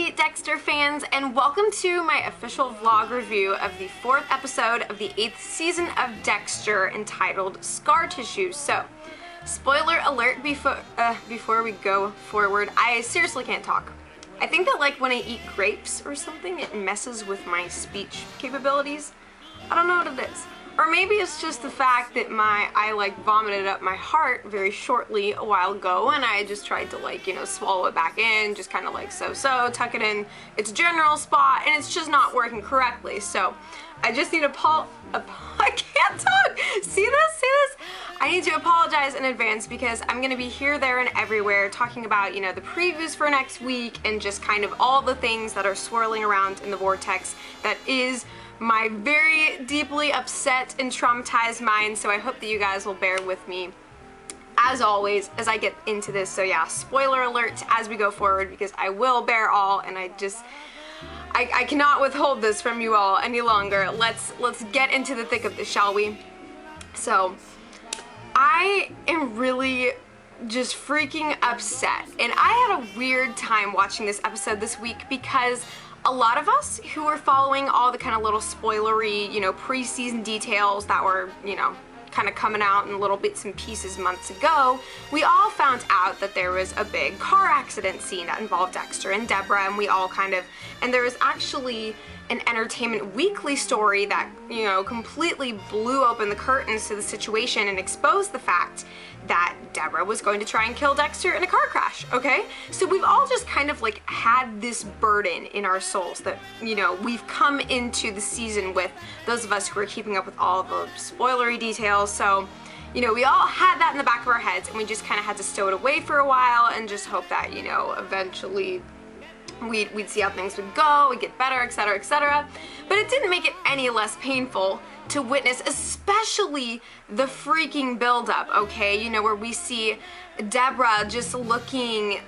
Hey Dexter fans, and welcome to my official vlog review of the 4th episode of the 8th season of Dexter, entitled Scar Tissue. So, spoiler alert before we go forward, I seriously can't talk. I think that like when I eat grapes or something, it messes with my speech capabilities. I don't know what it is. Or maybe it's just the fact that I like vomited up my heart very shortly a while ago, and I just tried to like, you know, swallow it back in, just kind of like so-so, tuck it in its general spot, and it's just not working correctly. So I just need to I can't talk! See this? I need to apologize in advance because I'm gonna be here, there, and everywhere talking about, you know, the previews for next week and just kind of all the things that are swirling around in the vortex that is my very deeply upset and traumatized mind. So I hope that you guys will bear with me as always as I get into this. So yeah, spoiler alert as we go forward, because I will bear all, and I cannot withhold this from you all any longer. Let's get into the thick of this, shall we? So I am really just freaking upset, and I had a weird time watching this episode this week because a lot of us who were following all the kind of little spoilery, you know, pre-season details that were, you know, kind of coming out in little bits and pieces months ago, we all found out that there was a big car accident scene that involved Dexter and Deborah, and we all kind of, and there was actually an Entertainment Weekly story that, you know, completely blew open the curtains to the situation and exposed the fact that Deborah was going to try and kill Dexter in a car crash, okay? So we've all just kind of like had this burden in our souls that, you know, we've come into the season with, those of us who are keeping up with all the spoilery details. So, you know, we all had that in the back of our heads, and we just kind of had to stow it away for a while and just hope that, you know, eventually we'd see how things would go, we'd get better, etc., etc. But it didn't make it any less painful to witness, especially the freaking buildup, okay? You know, where we see Deborah just looking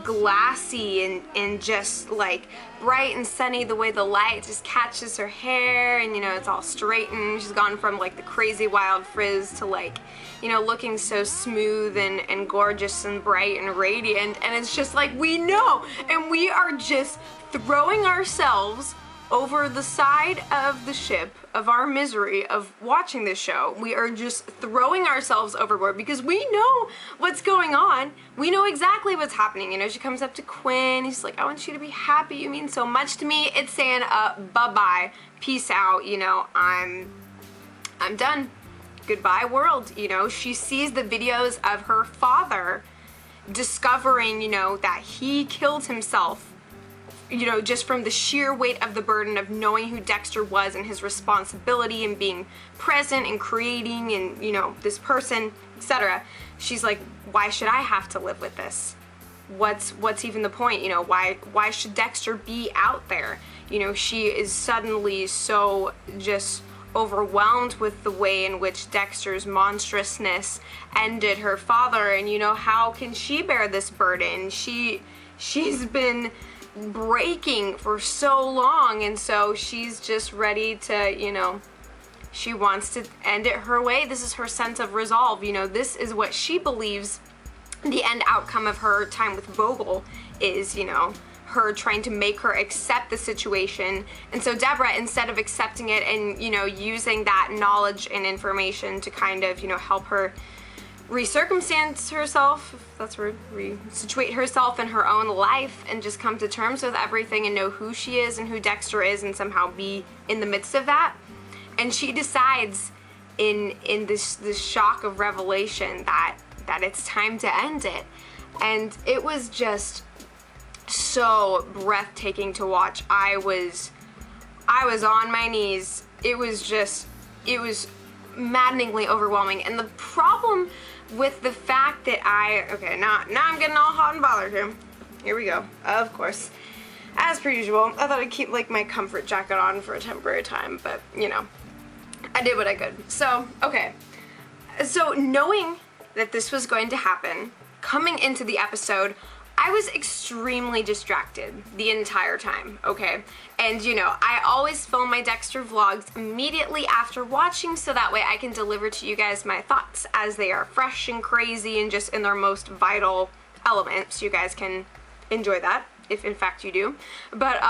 glassy and just like bright and sunny, the way the light just catches her hair, and you know, it's all straightened. She's gone from like the crazy wild frizz to like, you know, looking so smooth and gorgeous and bright and radiant. And it's just like, we know, and we are just throwing ourselves over the side of the ship of our misery of watching this show. We are just throwing ourselves overboard because we know what's going on. We know exactly what's happening. You know, she comes up to Quinn, he's like, I want you to be happy, you mean so much to me. It's saying, bye-bye, peace out, you know, I'm done. Goodbye world, you know. She sees the videos of her father discovering, you know, that he killed himself, you know, just from the sheer weight of the burden of knowing who Dexter was and his responsibility and being present and creating and, you know, this person, etc. She's like, why should I have to live with this? What's even the point? You know, why should Dexter be out there? You know, she is suddenly so just overwhelmed with the way in which Dexter's monstrousness ended her father, and you know, how can she bear this burden? She's been breaking for so long, and so she's just ready to, you know, she wants to end it her way. This is her sense of resolve, you know, this is what she believes the end outcome of her time with Vogel is, you know, her trying to make her accept the situation. And so Deborah, instead of accepting it and, you know, using that knowledge and information to kind of, you know, help her recircumstance herself, if that's word, resituate herself in her own life and just come to terms with everything and know who she is and who Dexter is and somehow be in the midst of that. And she decides in this shock of revelation that it's time to end it. And it was just so breathtaking to watch. I was on my knees. It was maddeningly overwhelming. And the problem with the fact that okay, now I'm getting all hot and bothered here. Here we go. Of course, as per usual, I thought I'd keep like my comfort jacket on for a temporary time, but you know, I did what I could. So, okay. So knowing that this was going to happen, coming into the episode, I was extremely distracted the entire time, okay? And you know, I always film my Dexter vlogs immediately after watching, so that way I can deliver to you guys my thoughts as they are fresh and crazy and just in their most vital element, so you guys can enjoy that. if in fact you do. But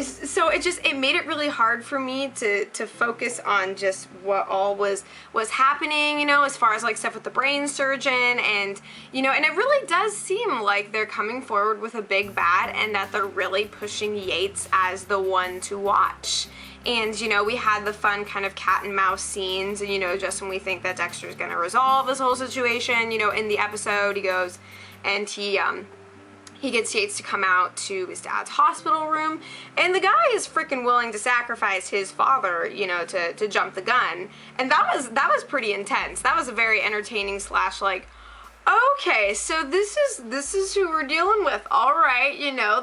so it made it really hard for me to focus on just what all was happening, you know, as far as like stuff with the brain surgeon, and you know, and it really does seem like they're coming forward with a big bad, and that they're really pushing Yates as the one to watch. And, you know, we had the fun kind of cat and mouse scenes, and, you know, just when we think that Dexter's gonna resolve this whole situation, you know, in the episode, he goes and he gets Yates to come out to his dad's hospital room, and the guy is freaking willing to sacrifice his father, you know, to jump the gun. And that was pretty intense. That was a very entertaining slash, like, okay, so this is who we're dealing with. All right, you know,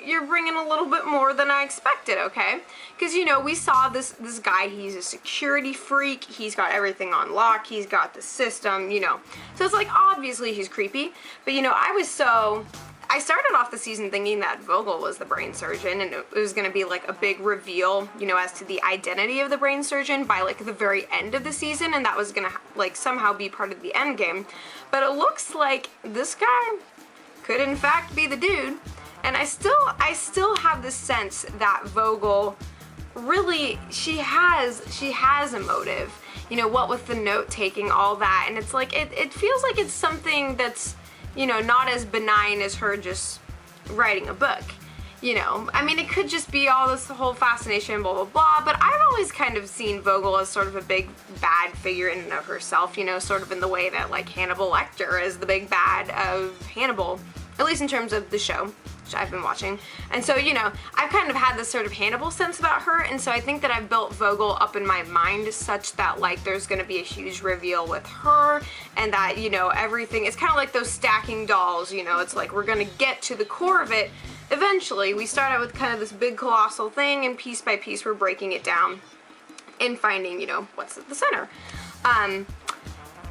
you're bringing a little bit more than I expected, okay? Because, you know, we saw this guy, he's a security freak, he's got everything on lock, he's got the system, you know. So it's like, obviously he's creepy, but, you know, I started off the season thinking that Vogel was the brain surgeon, and it was going to be like a big reveal, you know, as to the identity of the brain surgeon by like the very end of the season, and that was going to like somehow be part of the end game. But it looks like this guy could in fact be the dude, and I still have the sense that Vogel really, she has a motive, you know, what with the note taking, all that, and it's like it feels like it's something that's, you know, not as benign as her just writing a book, you know. I mean, it could just be all this whole fascination, blah, blah, blah, but I've always kind of seen Vogel as sort of a big bad figure in and of herself, you know, sort of in the way that, like, Hannibal Lecter is the big bad of Hannibal, at least in terms of the show, which I've been watching. And so, you know, I've kind of had this sort of Hannibal sense about her, and so I think that I've built Vogel up in my mind such that, like, there's gonna be a huge reveal with her, and that, you know, everything, it's kind of like those stacking dolls, you know, it's like we're gonna get to the core of it eventually. We start out with kind of this big colossal thing, and piece by piece we're breaking it down and finding, you know, what's at the center.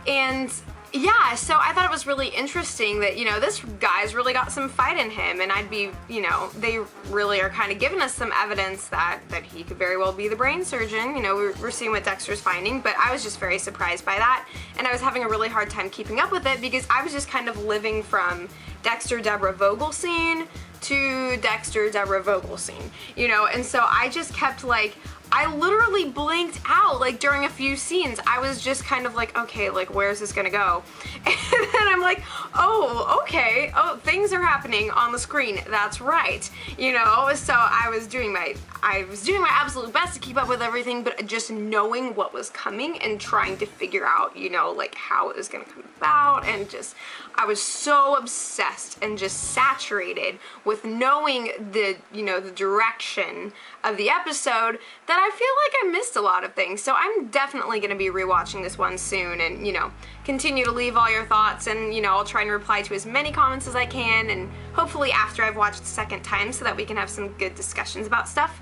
And yeah, so I thought it was really interesting that, you know, this guy's really got some fight in him, and I'd be, you know, they really are kind of giving us some evidence that he could very well be the brain surgeon. You know, we're seeing what Dexter's finding, but I was just very surprised by that, and I was having a really hard time keeping up with it because I was just kind of living from Dexter Deborah Vogel scene to Dexter Deborah Vogel scene, you know, and so I just kept like, I literally blinked out, like, during a few scenes. I was just kind of like, okay, like, where's this gonna go? And then I'm like, oh, okay, oh, things are happening on the screen, that's right, you know? So I was doing my absolute best to keep up with everything, but just knowing what was coming and trying to figure out, you know, like, how it was gonna come about, and just, I was so obsessed and just saturated with knowing the, you know, the direction of the episode that I feel like I missed a lot of things. So I'm definitely going to be rewatching this one soon, and, you know, continue to leave all your thoughts, and, you know, I'll try and reply to as many comments as I can, and hopefully after I've watched the second time so that we can have some good discussions about stuff.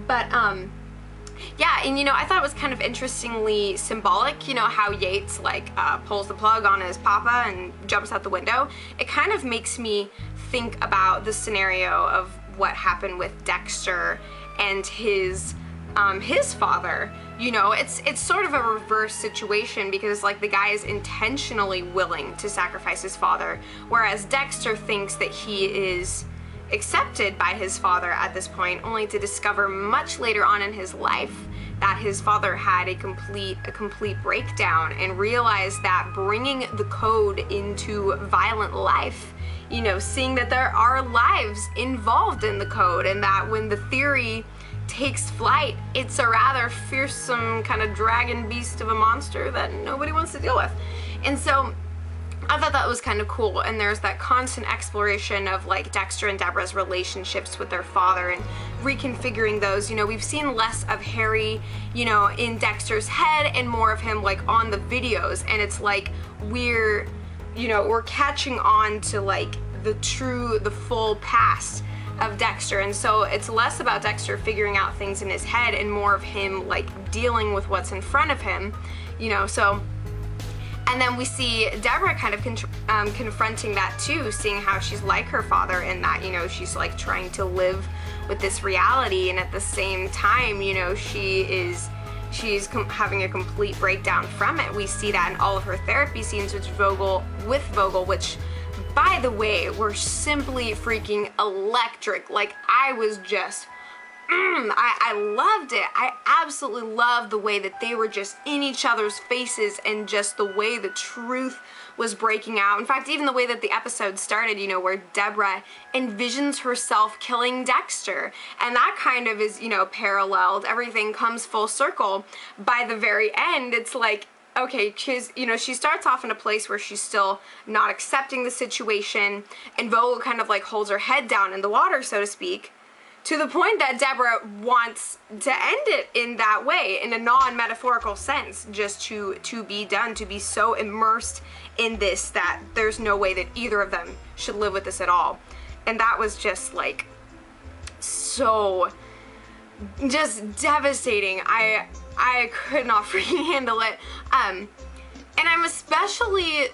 But yeah, and, you know, I thought it was kind of interestingly symbolic, you know, how Yates, like, pulls the plug on his papa and jumps out the window. It kind of makes me think about the scenario of what happened with Dexter and his father. You know, it's sort of a reverse situation, because, like, the guy is intentionally willing to sacrifice his father, whereas Dexter thinks that he is accepted by his father at this point, only to discover much later on in his life that his father had a complete breakdown, and realize that bringing the code into violent life, you know, seeing that there are lives involved in the code, and that when the theory takes flight, it's a rather fearsome kind of dragon beast of a monster that nobody wants to deal with. And so I thought that was kind of cool, and there's that constant exploration of, like, Dexter and Deborah's relationships with their father and reconfiguring those. You know, we've seen less of Harry, you know, in Dexter's head, and more of him, like, on the videos, and it's like we're catching on to, like, the full past of Dexter, and so it's less about Dexter figuring out things in his head and more of him, like, dealing with what's in front of him, you know. So, and then we see Deborah kind of confronting that too, seeing how she's like her father, and that, you know, she's, like, trying to live with this reality, and at the same time, you know, she's having a complete breakdown from it. We see that in all of her therapy scenes with Vogel, which by the way, were simply freaking electric. Like, I was just, I loved it. I absolutely loved the way that they were just in each other's faces and just the way the truth was breaking out. In fact, even the way that the episode started, you know, where Deborah envisions herself killing Dexter. And that kind of is, you know, paralleled. Everything comes full circle. By the very end, it's like, okay, she starts off in a place where she's still not accepting the situation, and Vogel kind of like holds her head down in the water, so to speak, to the point that Deborah wants to end it in that way, in a non-metaphorical sense, just to be done, to be so immersed in this that there's no way that either of them should live with this at all. And that was just like so just devastating. I could not freaking handle it. And I'm especially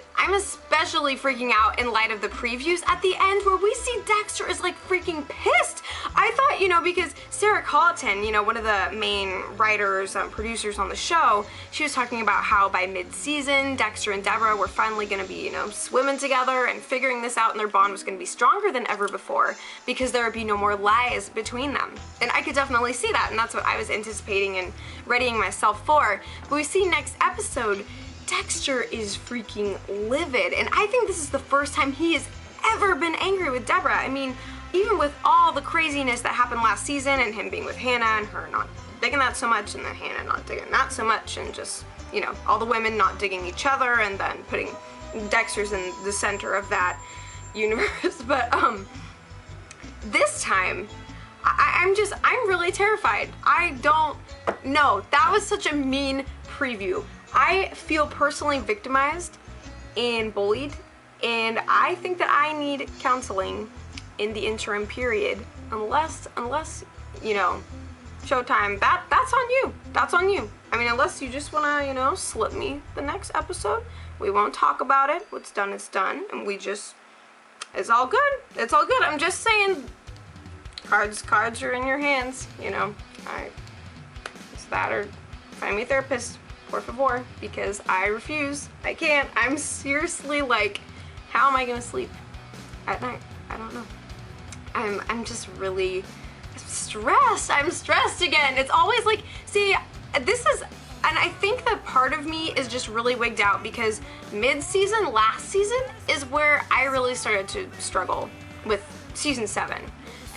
freaking out in light of the previews at the end where we see Dexter is like freaking pissed. I thought, you know, because Sarah Colleton, you know, one of the main writers, producers on the show, she was talking about how by mid-season, Dexter and Deborah were finally going to be, you know, swimming together and figuring this out, and their bond was going to be stronger than ever before because there would be no more lies between them. And I could definitely see that, and that's what I was anticipating and readying myself for. But we see next episode, Dexter is freaking livid, and I think this is the first time he has ever been angry with Deborah. I mean, even with all the craziness that happened last season and him being with Hannah and her not digging that so much and then Hannah not digging that so much and just, you know, all the women not digging each other and then putting Dexter's in the center of that universe. But this time, I'm really terrified. I don't know. That was such a mean preview. I feel personally victimized and bullied, and I think that I need counseling in the interim period, unless you know, Showtime, that's on you. That's on you. I mean, unless you just wanna, you know, slip me the next episode, we won't talk about it. What's done is done, and it's all good. It's all good. I'm just saying, cards are in your hands, you know. It's that or find me a therapist, por favor, because I refuse. I can't. I'm seriously like, how am I gonna sleep at night? I don't know. I'm just really stressed. I'm stressed again. It's always like, see, this is, and I think that part of me is just really wigged out because mid-season last season is where I really started to struggle with season 7.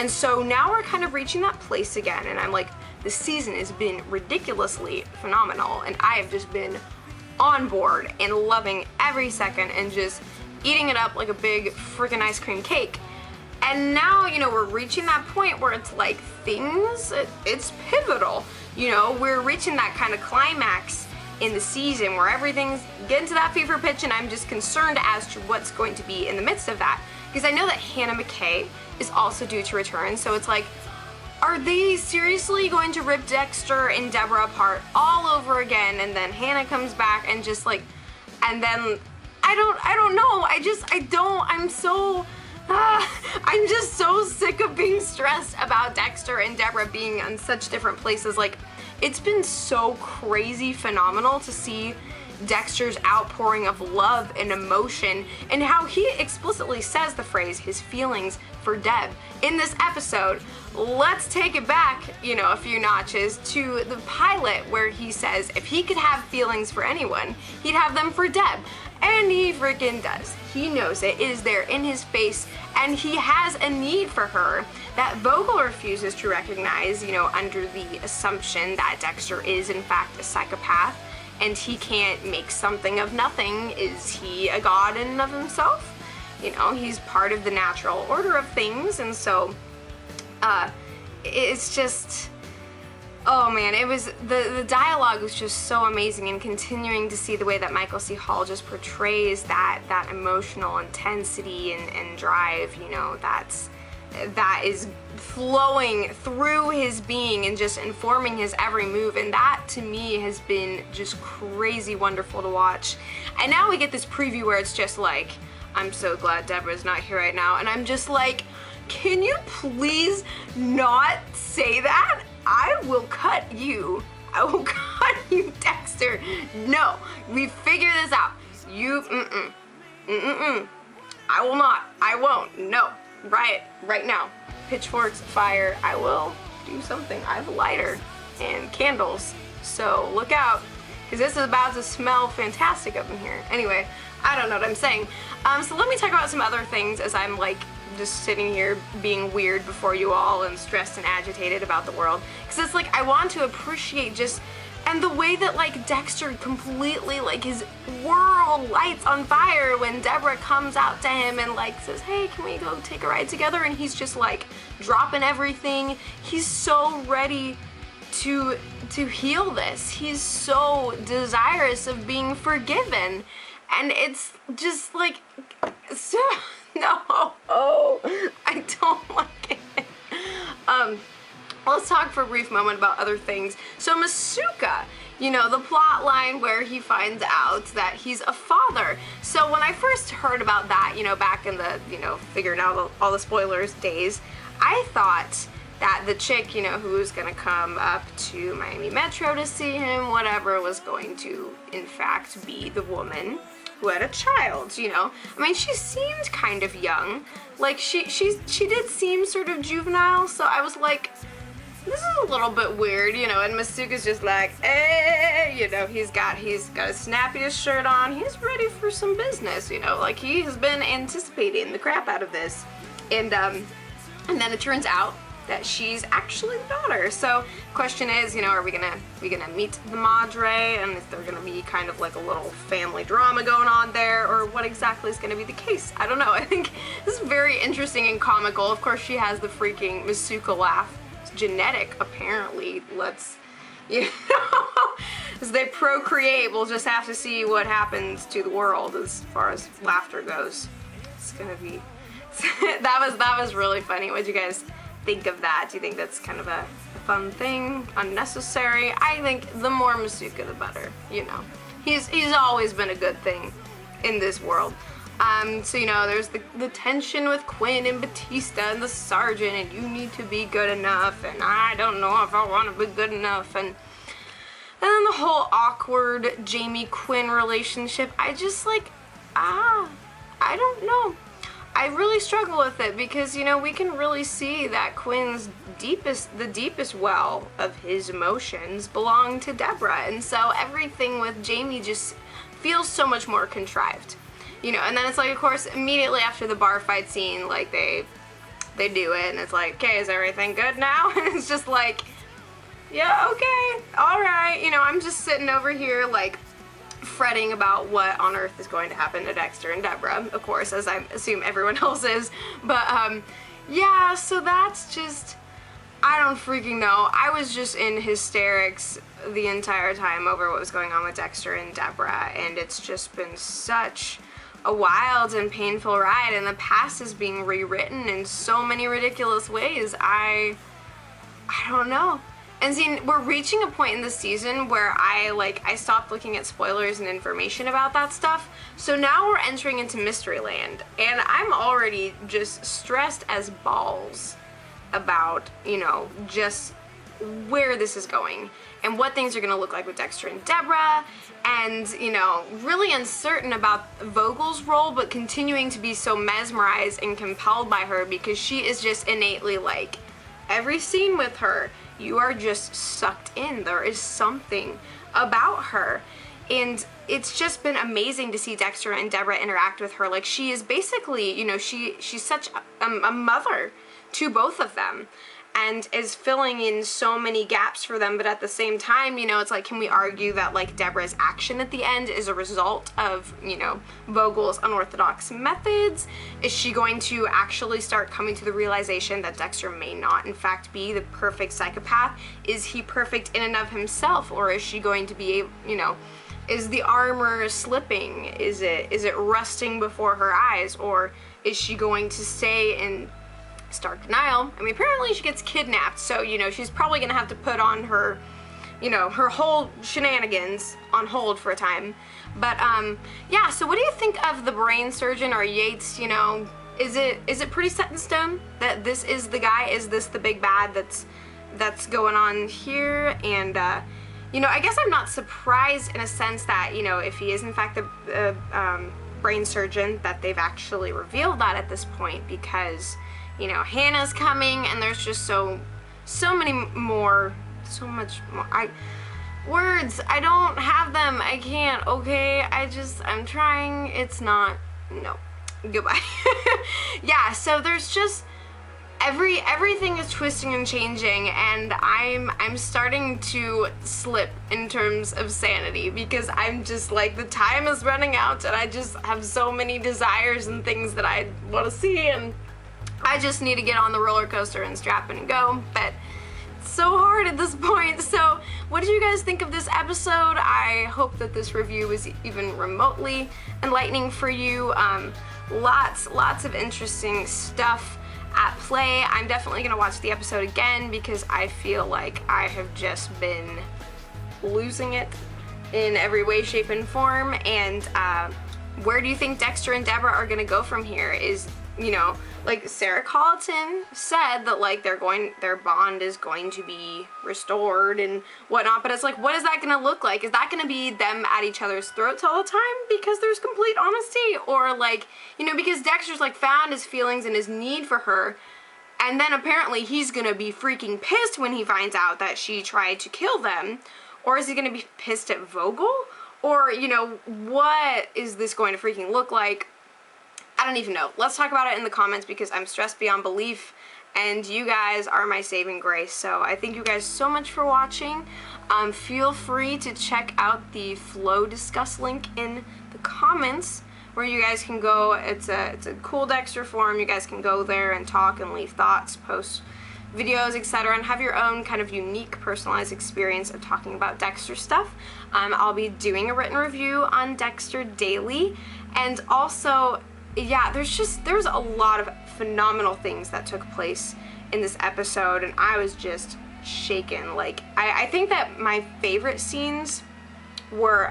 And so now we're kind of reaching that place again, and I'm like, the season has been ridiculously phenomenal, and I have just been on board and loving every second and just eating it up like a big freaking ice cream cake. And now, you know, we're reaching that point where it's like it's pivotal. You know, we're reaching that kind of climax in the season where everything's getting to that fever pitch, and I'm just concerned as to what's going to be in the midst of that. Because I know that Hannah McKay is also due to return, so it's like, are they seriously going to rip Dexter and Deborah apart all over again, and then Hannah comes back and just like, and then I don't know. I'm just so sick of being stressed about Dexter and Deborah being on such different places. Like, it's been so crazy phenomenal to see Dexter's outpouring of love and emotion, and how he explicitly says the phrase, his feelings for Deb in this episode. Let's take it back, you know, a few notches to the pilot where he says if he could have feelings for anyone, he'd have them for Deb. And he freaking does. He knows it. It is there in his face, and he has a need for her that Vogel refuses to recognize, you know, under the assumption that Dexter is in fact a psychopath and he can't make something of nothing. Is he a god in and of himself? You know, he's part of the natural order of things, and so it's just, oh man, it was, the dialogue was just so amazing, and continuing to see the way that Michael C. Hall just portrays that emotional intensity and drive, you know, that is flowing through his being and just informing his every move, and that to me has been just crazy wonderful to watch. And now we get this preview where it's just like, I'm so glad Deborah's not here right now, and I'm just like, can you please not say that? I will cut you. I will cut you, Dexter. No, we figure this out. You, I will not. I won't. No. Right now. Pitchforks, fire. I will do something. I have a lighter and candles. So look out, because this is about to smell fantastic up in here. Anyway, I don't know what I'm saying. So let me talk about some other things as I'm like just sitting here being weird before you all and stressed and agitated about the world. Because it's like I want to appreciate just, and the way that like Dexter completely, like his world lights on fire when Deborah comes out to him and like says, hey, can we go take a ride together? And he's just like dropping everything. He's so ready to heal this. He's so desirous of being forgiven. And it's just like, so, no, I don't like it. Let's talk for a brief moment about other things. So Masuka, you know, the plot line where he finds out that he's a father. So when I first heard about that, you know, back in the, you know, figuring out all the spoilers days, I thought that the chick, you know, who was gonna come up to Miami Metro to see him, whatever, was going to, in fact, be the woman who had a child, you know? I mean, she seemed kind of young. Like, she did seem sort of juvenile, so I was like, this is a little bit weird, you know, and Masuka's just like, eh, you know, he's got his snappiest shirt on, he's ready for some business, you know, like he has been anticipating the crap out of this. And then it turns out that she's actually the daughter. So question is, you know, are we gonna meet the Madre, and is there gonna be kind of like a little family drama going on there, or what exactly is gonna be the case? I don't know. I think this is very interesting and comical. Of course, she has the freaking Masuka laugh. It's genetic, apparently. Let's, you know, as they procreate, we'll just have to see what happens to the world as far as laughter goes. It's gonna be, that was really funny. What'd you guys think of that? Do you think that's kind of a fun thing? Unnecessary? I think the more Masuka, the better, you know. He's always been a good thing in this world. So, you know, there's the tension with Quinn and Batista and the sergeant, and you need to be good enough, and I don't know if I want to be good enough, and then the whole awkward Jamie-Quinn relationship. I just like, I don't know. I really struggle with it because, you know, we can really see that Quinn's the deepest well of his emotions belong to Deborah, and so everything with Jamie just feels so much more contrived, you know. And then it's like, of course, immediately after the bar fight scene, like they do it, and it's like, okay, is everything good now? And it's just like, yeah, okay, all right, you know. I'm just sitting over here like fretting about what on earth is going to happen to Dexter and Deborah, of course, as I assume everyone else is. But yeah, so that's just, I don't freaking know. I was just in hysterics the entire time over what was going on with Dexter and Deborah, and it's just been such a wild and painful ride, and the past is being rewritten in so many ridiculous ways. I don't know. And see, we're reaching a point in the season where I stopped looking at spoilers and information about that stuff. So now we're entering into Mystery Land, and I'm already just stressed as balls about, you know, just where this is going and what things are going to look like with Dexter and Deborah, and, you know, really uncertain about Vogel's role, but continuing to be so mesmerized and compelled by her because she is just innately like, every scene with her, you are just sucked in. There is something about her. And it's just been amazing to see Dexter and Deborah interact with her. Like, she is basically, you know, she's such a mother to both of them, and is filling in so many gaps for them. But at the same time, you know, it's like, can we argue that like Deborah's action at the end is a result of, you know, Vogel's unorthodox methods? Is she going to actually start coming to the realization that Dexter may not in fact be the perfect psychopath? Is he perfect in and of himself, or is she going to be, you know, is the armor slipping? Is it rusting before her eyes, or is she going to stay in stark denial? I mean, apparently she gets kidnapped, so, you know, she's probably gonna have to put on her, you know, her whole shenanigans on hold for a time. But yeah, so what do you think of the brain surgeon, or Yates? You know, is it pretty set in stone that this is the guy? Is this the big bad that's going on here? And you know, I guess I'm not surprised in a sense that, you know, if he is in fact the brain surgeon that they've actually revealed that at this point, because, you know, Hannah's coming and there's just so much more, words, I don't have them, I can't, okay, I'm trying, it's not, no, goodbye. Yeah, so there's just, everything is twisting and changing, and I'm starting to slip in terms of sanity, because I'm just like, the time is running out and I just have so many desires and things that I want to see, and I just need to get on the roller coaster and strap in and go, but it's so hard at this point. So what did you guys think of this episode? I hope that this review was even remotely enlightening for you. Lots of interesting stuff at play. I'm definitely gonna watch the episode again because I feel like I have just been losing it in every way, shape, and form. And where do you think Dexter and Deborah are gonna go from here? Is, you know, like Sarah Colleton said that like their bond is going to be restored and whatnot, but it's like, what is that gonna look like? Is that gonna be them at each other's throats all the time because there's complete honesty? Or like, you know, because Dexter's like found his feelings and his need for her, and then apparently he's gonna be freaking pissed when he finds out that she tried to kill them? Or is he gonna be pissed at Vogel? Or, you know, what is this going to freaking look like? I don't even know. Let's talk about it in the comments because I'm stressed beyond belief and you guys are my saving grace. So I thank you guys so much for watching. Feel free to check out the Flow Discuss link in the comments where you guys can go. It's a cool Dexter forum. You guys can go there and talk and leave thoughts, post videos, etc., and have your own kind of unique personalized experience of talking about Dexter stuff. I'll be doing a written review on Dexter daily, and also, yeah, there's a lot of phenomenal things that took place in this episode, and I was just shaken. Like, I think that my favorite scenes were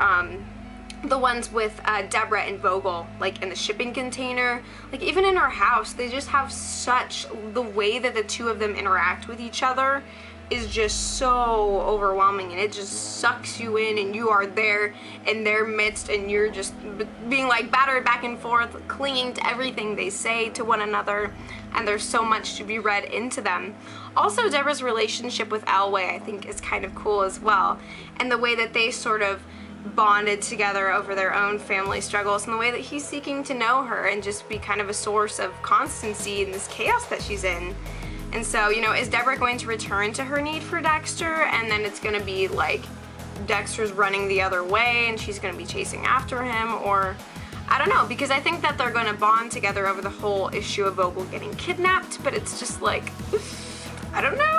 the ones with Deborah and Vogel, like in the shipping container, like even in her house. They just have such, the way that the two of them interact with each other is just so overwhelming, and it just sucks you in, and you are there in their midst, and you're just being like battered back and forth, clinging to everything they say to one another, and there's so much to be read into them. Also, Deborah's relationship with Elway I think is kind of cool as well, and the way that they sort of bonded together over their own family struggles, and the way that he's seeking to know her and just be kind of a source of constancy in this chaos that she's in. And so, you know, is Deborah going to return to her need for Dexter, and then it's going to be like Dexter's running the other way and she's going to be chasing after him? Or I don't know, because I think that they're going to bond together over the whole issue of Vogel getting kidnapped, but it's just like, I don't know.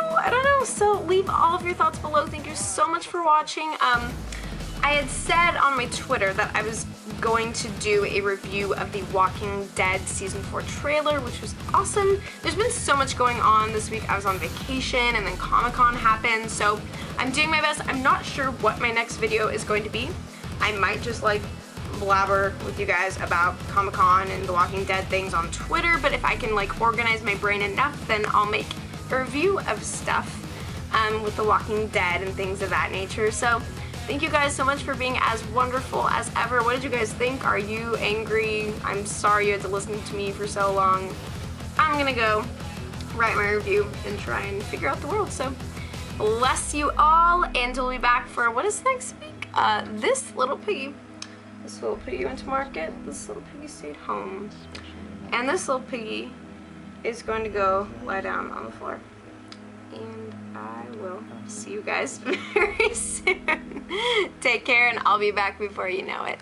So leave all of your thoughts below. Thank you so much for watching. I had said on my Twitter that I was going to do a review of the Walking Dead Season 4 trailer, which was awesome. There's been so much going on this week. I was on vacation, and then Comic-Con happened, so I'm doing my best. I'm not sure what my next video is going to be. I might just like blabber with you guys about Comic-Con and the Walking Dead things on Twitter, but if I can like organize my brain enough, then I'll make a review of stuff with the Walking Dead and things of that nature. So thank you guys so much for being as wonderful as ever. What did you guys think? Are you angry? I'm sorry you had to listen to me for so long. I'm gonna go write my review and try and figure out the world. So bless you all, and we'll be back for, what is next week? This little piggy. This little piggy went to market. This little piggy stayed home. And this little piggy is going to go lie down on the floor. And I will see you guys very soon. Take care, and I'll be back before you know it.